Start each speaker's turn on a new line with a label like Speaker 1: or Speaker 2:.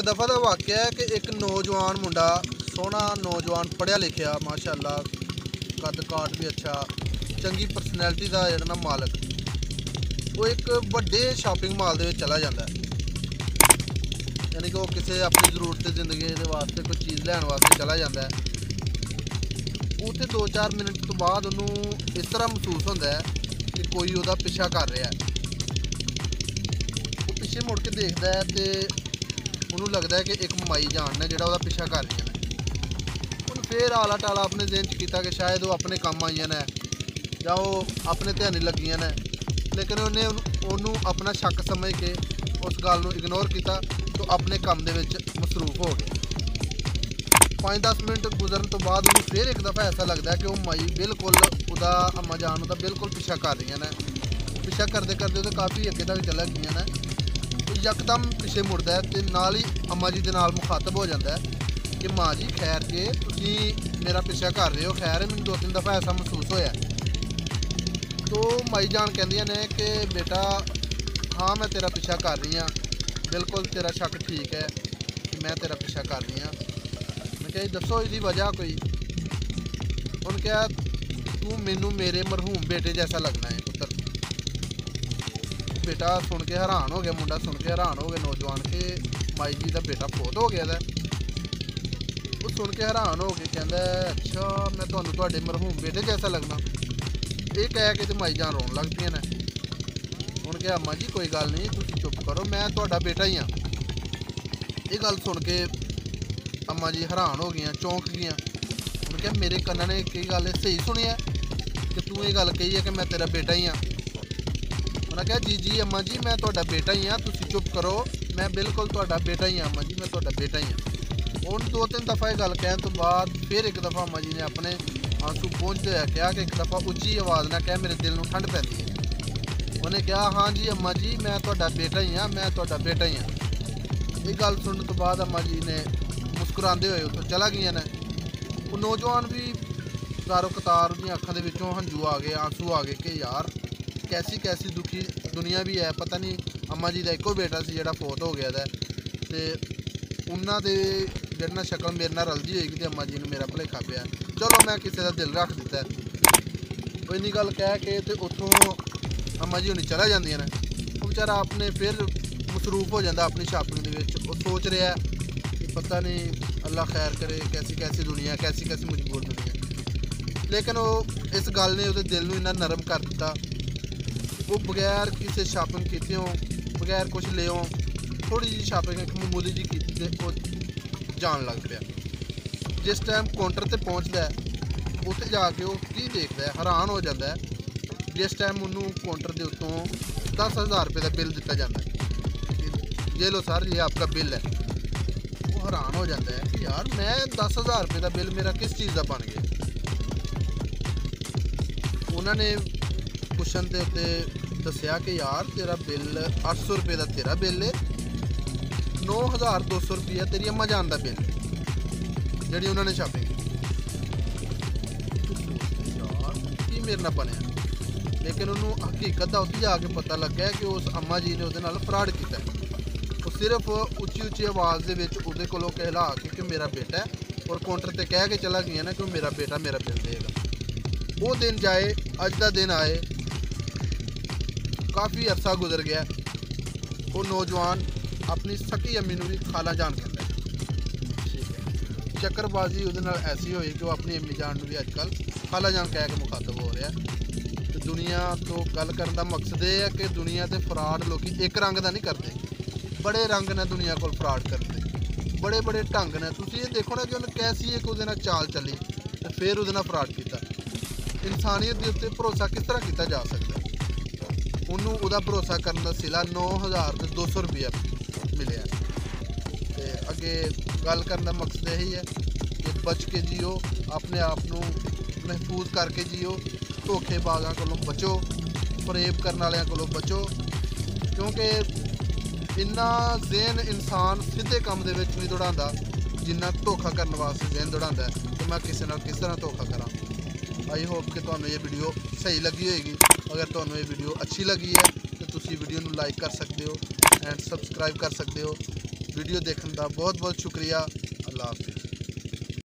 Speaker 1: दफ़ा का वाक़या है कि एक नौजवान मुंडा सोहना नौजवान पढ़िया लिखिया माशाअल्लाह कद काट भी अच्छा चंगी परसनैलिटी का जिहड़ा ना मालक वो एक वड्डे शॉपिंग मॉल दे विच चला जाता है। यानी कि वो किसी अपनी जरूरत जिंदगी के वास्ते कोई चीज़ लैन वास्ते चला जाता है। उत्थे 2-4 मिनट तो बाद उन्होंने इस तरह महसूस होता है कि कोई उसका पिछा कर रहा है। वो पिछे मुड़ के देखता है तो उन्होंने लगता है कि एक माई जान ने जिहड़ा उसदा पिछा कर रही ने। उन्हें फिर आला टाला अपने जहन च कीता कि शायद वो अपने काम आईयां ने जां वो अपने ध्यान लगियां ने, लेकिन उन्हें उन्होंने अपना शक समझ के उस गल नूं इग्नोर किया तो अपने काम दे विच मसरूफ हो गए। 5-10 मिनट गुजरन तो बाद उन्हें फिर एक दफ़ा ऐसा लगता है कि वो माई बिल्कुल उदा अम्मा जान उदा बिल्कुल पिछा कर रही ने। पिछा करते करते तो काफ़ी अगे तक चला गई ने। यकदम पिछे मुड़ता है तो नाल ही अम्मा जी के नाल मुखातब हो जाता है कि माँ जी खैर जे तुसी मेरा पिछा कर रहे हो, खैर मैंने 2-3 दफ़ा ऐसा महसूस होया। तो माई जान कहंदियां ने कि बेटा हाँ मैं तेरा पिछा कर रही हाँ, बिल्कुल तेरा शक ठीक है कि मैं तेरा पिछा कर रही हाँ। मैं कहा दसो इसकी वजह कोई। उन्होंने कहा तू मैनू मेरे मरहूम बेटे जैसा लगना है पुत्र। बेटा सुन के हैरान हो गया, मुंडा सुन के हैरान हो गया नौजवान के माई जी का बेटा फोत हो गया है। वो सुन के हैरान हो के कहता अच्छा मैं तुहाडे मरहूम बेटे जैसा लगना। ये कह के तो माई जान रोन लग पई ने। उन्होंने कहा अम्मा जी कोई गल नहीं तुसीं चुप करो, मैं तुहाडा बेटा ही हाँ। ये गल सुन के अम्मा जी हैरान हो गई, चौंक गई। उन्होंने कहा मेरे कन्ना ने एक गल सही सुनी है कि तू ये गल कही है कि मैं तेरा बेटा ही हाँ। उन्हें कहा जी जी अम्मा जी मैं तुहाडा बेटा ही हाँ, तुसीं चुप करो, मैं बिल्कुल तुहाडा बेटा ही हाँ अम्मा जी, मैं तुहाडा बेटा ही हाँ। उन्होंने 2-3 दफ़ा ये गल कहने तो बाद फिर एक दफ़ा अम्मा जी ने अपने आंसू पहुँचते हुए कहा कि एक दफ़ा उच्ची आवाज़ ना कह मेरे दिल में ठंड पैंदी है। उन्हें कहा हाँ जी अम्मा जी मैं तुहाडा बेटा ही हाँ, मैं तुहाडा बेटा ही हाँ। ये गल सुनने तो बाद अम्मा जी ने मुस्कुराते हुए उत्थों चला गई ने। वो नौजवान भी गारो कतार उहदी अखां दे विचों हंझू आ गए, आंसू आ गए कि यार कैसी कैसी दुखी दुनिया भी है। पता नहीं अम्मा जी का एको बेटा से जोड़ा फोत हो गया है तो उन्होंने जिहड़ा शक्ल मेरे नाल रलदी होएगी तो अम्मा जी ने मेरा भुलेखा पिया, चलो मैं किसी का दिल रख दिता है। वो इन्नी गल कह के तो उत्थों अम्मा जी होनी चला जांदियां ने। वो बेचारा अपने फिर मसरूफ हो जाता अपनी शॉपिंग दे विच। वो सोच रहा है कि पता नहीं अल्लाह खैर करे कैसी कैसी दुनिया, कैसी कैसी मजबूर दुनिया। लेकिन वो इस गल ने उसके दिल में इन्ना नरम कर दिता। वो बगैर किसी शॉपिंग कीते बगैर कुछ ले थोड़ी जी शॉपिंग एक मामूली जी की वो जान लग पाया। जिस टाइम काउंटर पर पहुँचता है उत्थे जाके वो की देखता है, हैरान हो जाता है। जिस टाइम उन्होंने काउंटर के उत्तों 10,000 रुपये का बिल दिता जाता है, ये लो सर ये आपका बिल है। वो हैरान हो जाता है कि यार मैं 10,000 रुपये का बिल मेरा किस चीज़ का बन गया। उन्होंने पुछन के उत्ते दसिया कि यार तेरा बिल 800 रुपये का तेरा बिल है, 9,200 रुपया तेरी अम्मा जान का बिल जी उन्होंने शॉपिंग यार की मेरे ना बनया। लेकिन उन्होंने हकीकत का उत्थे जाके पता लगा कि उस अम्मा जी ने उसदे नाल फ्रॉड किया। वो सिर्फ उच्ची उच्ची आवाज़ के कोलों कहला के मेरा बेटा है और काउंटर पर कह के चला गया ना कि मेरा बेटा मेरा बिल देगा। वो दिन जाए अज का दिन आए, काफ़ी अरसा गुजर गया। वो नौजवान अपनी सकी अम्मी नूं भी खाला जान कहता है। ठीक है चक्करबाजी उहदे नाल ऐसी हुई कि वो अपनी अम्मी जान नूं भी अजकल खाला जान कह के मुखातब हो रहा है। तो दुनिया तो गल करने का मकसद ये है कि दुनिया के फ्रॉड लोग एक रंग का नहीं करते, बड़े रंग ने दुनिया को फ्रॉड करते, बड़े बड़े ढंग ने। तुसीं ये देखो ना कि उन्हें कैसी एक उसदे नाल चाल चली तो फिर उसदे नाल फ्रॉड किया। इंसानियत के उत्ते भरोसा किस तरह किया जा सकता है। उन्होंने उसका भरोसा करने का सिला 9,200 रुपया मिले। तो अगे गल करने का मकसद यही है कि बच के जियो, अपने आप को महफूज करके जियो, धोखेबाज़ों को बचो, फरेब करने वालों को बचो। क्योंकि इन्ना जहन इंसान सीधे काम के नहीं दौड़ाता जिन्ना धोखा करने वास्ते जहन दौड़ाता है कि मैं किसी ना किस तरह धोखा करा। आई होप कि तुहानू ये वीडियो सही लगी होगी। अगर तुहानू ये वीडियो अच्छी लगी है तो तुसी वीडियो नू लाइक कर सकते हो एंड सबसक्राइब कर सकते हो। ਵੀਡੀਓ ਦੇਖਣ ਦਾ ਬਹੁਤ ਬਹੁਤ ਸ਼ੁਕਰੀਆ। ਅੱਲਾ ਹਾਫਿਜ਼।